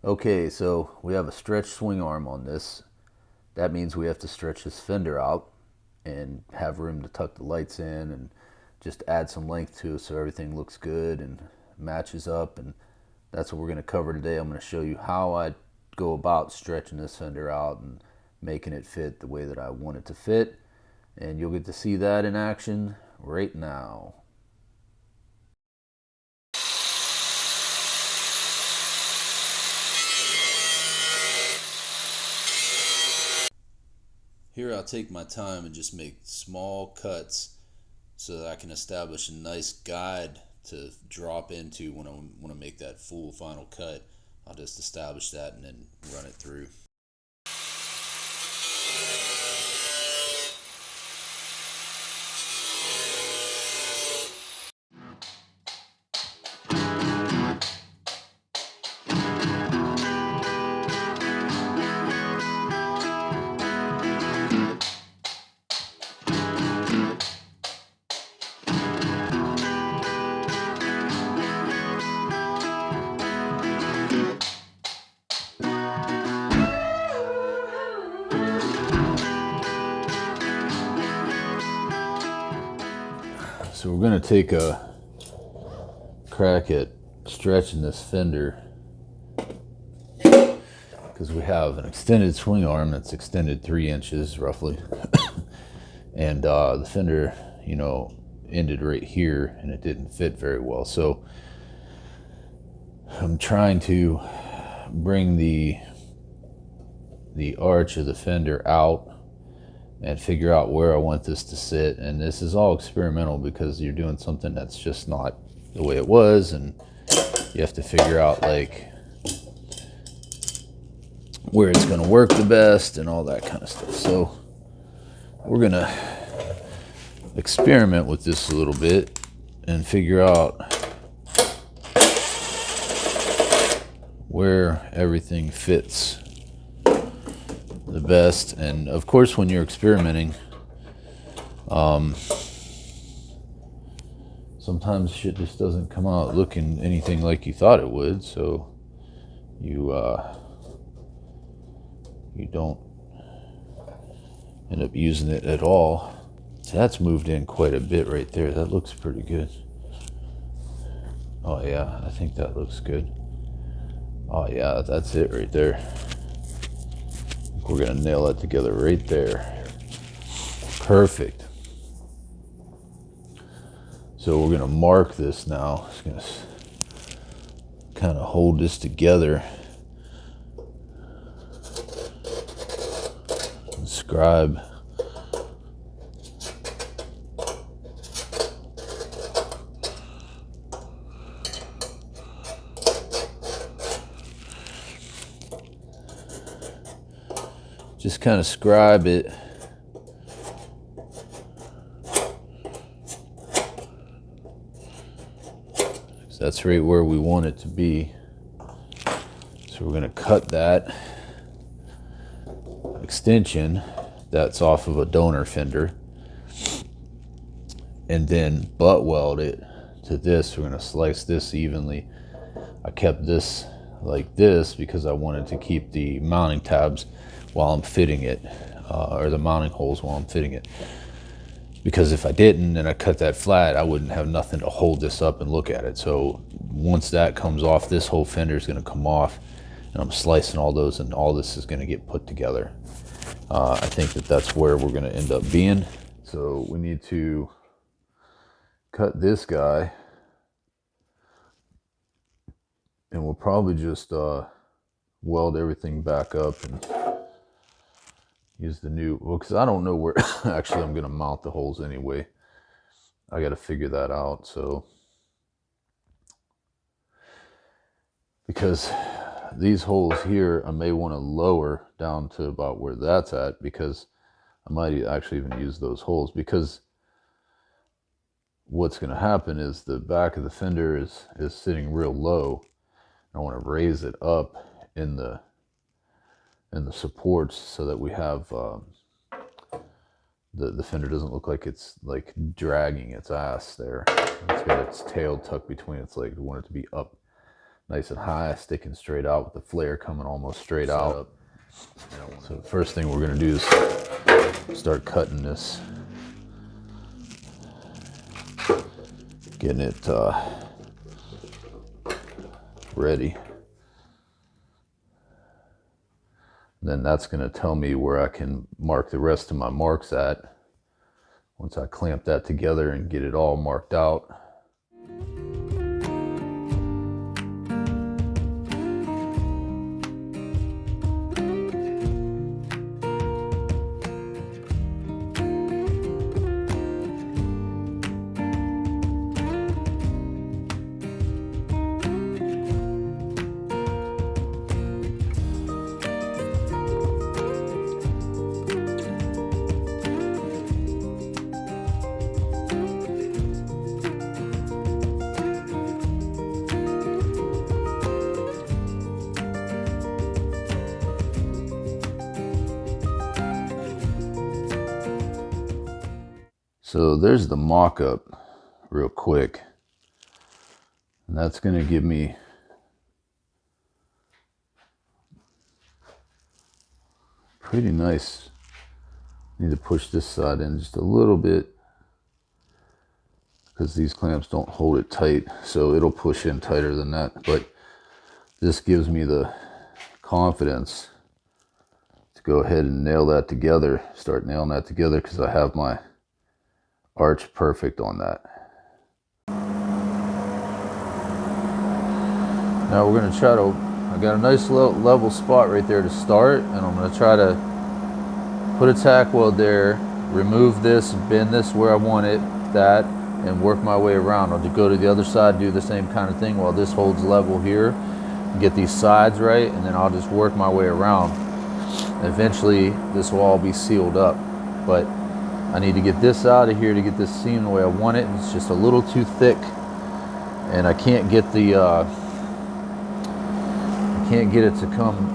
Okay, so we have a stretch swing arm on this. That means we have to stretch this fender out and have room to tuck the lights in and just add some length to it so everything looks good and matches up. And that's what we're going to cover today. I'm going to show you how I go about stretching this fender out and making it fit the way that I want it to fit. And you'll get to see that in action right now. Here I'll take my time and just make small cuts so that I can establish a nice guide to drop into when I want to make that full final cut. I'll just establish that and then run it through. So we're going to take a crack at stretching this fender because we have an extended swing arm that's extended 3 inches roughly. And the fender, ended right here and it didn't fit very well. So I'm trying to bring the arch of the fender out and figure out where I want this to sit. And this is all experimental because you're doing something that's just not the way it was, and you have to figure out like where it's going to work the best and all that kind of stuff. So we're going to experiment with this a little bit and figure out where everything fits the best. And of course, when you're experimenting, sometimes shit just doesn't come out looking anything like you thought it would, so you don't end up using it at all. So that's moved in quite a bit right there. That looks pretty good. Oh yeah, I think that looks good. Oh yeah, that's it right there. We're gonna nail that together right there. Perfect. So we're gonna mark this now. It's gonna kind of hold this together. Scribe. Just kind of scribe it. That's right where we want it to be. So we're going to cut that extension that's off of a donor fender and then butt weld it to this. We're going to slice this evenly. I kept this like this because I wanted to keep the mounting tabs while I'm fitting it, or the mounting holes while I'm fitting it. Because if I didn't and I cut that flat, I wouldn't have nothing to hold this up and look at it. So once that comes off, this whole fender is going to come off, and I'm slicing all those, and all this is going to get put together. I think that's where we're going to end up being. So we need to cut this guy, and we'll probably just weld everything back up and use the new, well, because I don't know where actually I'm going to mount the holes anyway. I got to figure that out. So because these holes here I may want to lower down to about where that's at, because I might actually even use those holes, because what's going to happen is the back of the fender is sitting real low. I want to raise it up in the supports so that we have the fender doesn't look like it's like dragging its ass there. It's got its tail tucked between its legs. We want it to be up nice and high, sticking straight out with the flare coming almost straight out. So the first thing we're going to do is start cutting this, getting it ready. Then that's going to tell me where I can mark the rest of my marks at once I clamp that together and get it all marked out. So there's the mock-up real quick. And that's going to give me pretty nice. Need to push this side in just a little bit because these clamps don't hold it tight, so it'll push in tighter than that. But this gives me the confidence to go ahead and nail that together, start nailing that together, because I have my arch perfect on that. Now we're going to try to, I got a nice level spot right there to start, and I'm going to try to put a tack weld there, remove this, bend this where I want it, that, and work my way around. I'll just go to the other side, do the same kind of thing while this holds level here, get these sides right, and then I'll just work my way around. Eventually this will all be sealed up, but I need to get this out of here to get this seam the way I want it. It's just a little too thick, and I can't get the I can't get it to come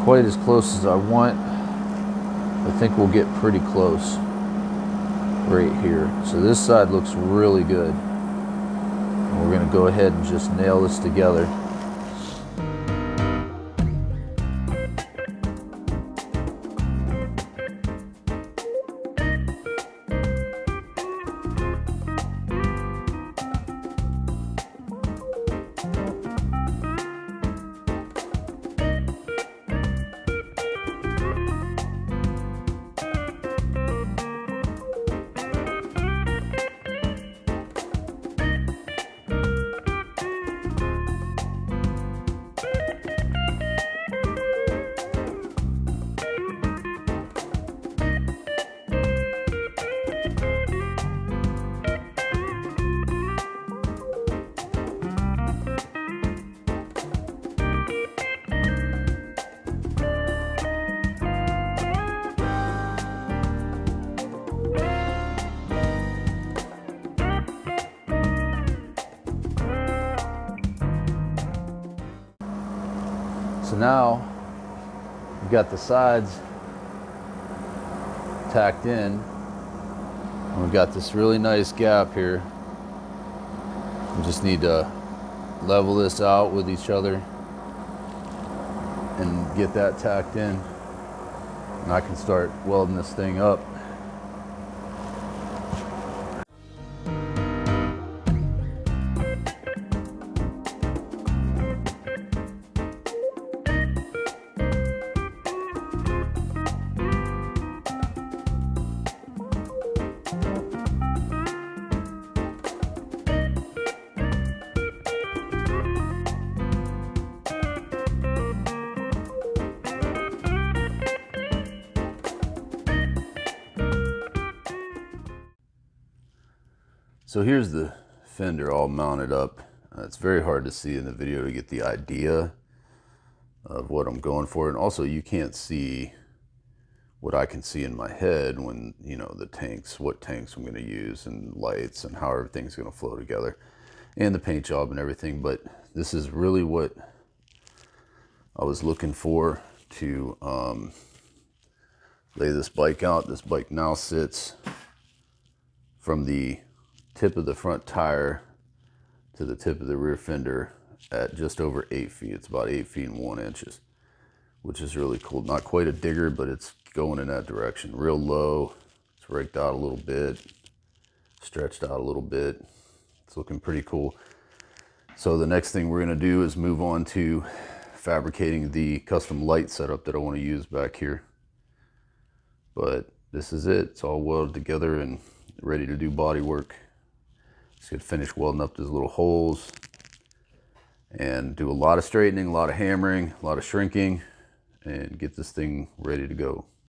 quite as close as I want. I think we'll get pretty close right here. So this side looks really good. And we're going to go ahead and just nail this together. So now we've got the sides tacked in, and we've got this really nice gap here. We just need to level this out with each other and get that tacked in, and I can start welding this thing up. So here's the fender all mounted up. It's very hard to see in the video to get the idea of what I'm going for. And also you can't see what I can see in my head when, you know, the tanks, what tanks I'm going to use and lights and how everything's going to flow together and the paint job and everything. But this is really what I was looking for to lay this bike out. This bike now sits from the tip of the front tire to the tip of the rear fender at just over 8 feet. It's about 8 feet and 1 inch, which is really cool. Not quite a digger, but it's going in that direction. Real low. It's raked out a little bit, stretched out a little bit. It's looking pretty cool. So the next thing we're going to do is move on to fabricating the custom light setup that I want to use back here. But this is it. It's all welded together and ready to do body work. Just gonna finish welding up those little holes and do a lot of straightening, a lot of hammering, a lot of shrinking, and get this thing ready to go.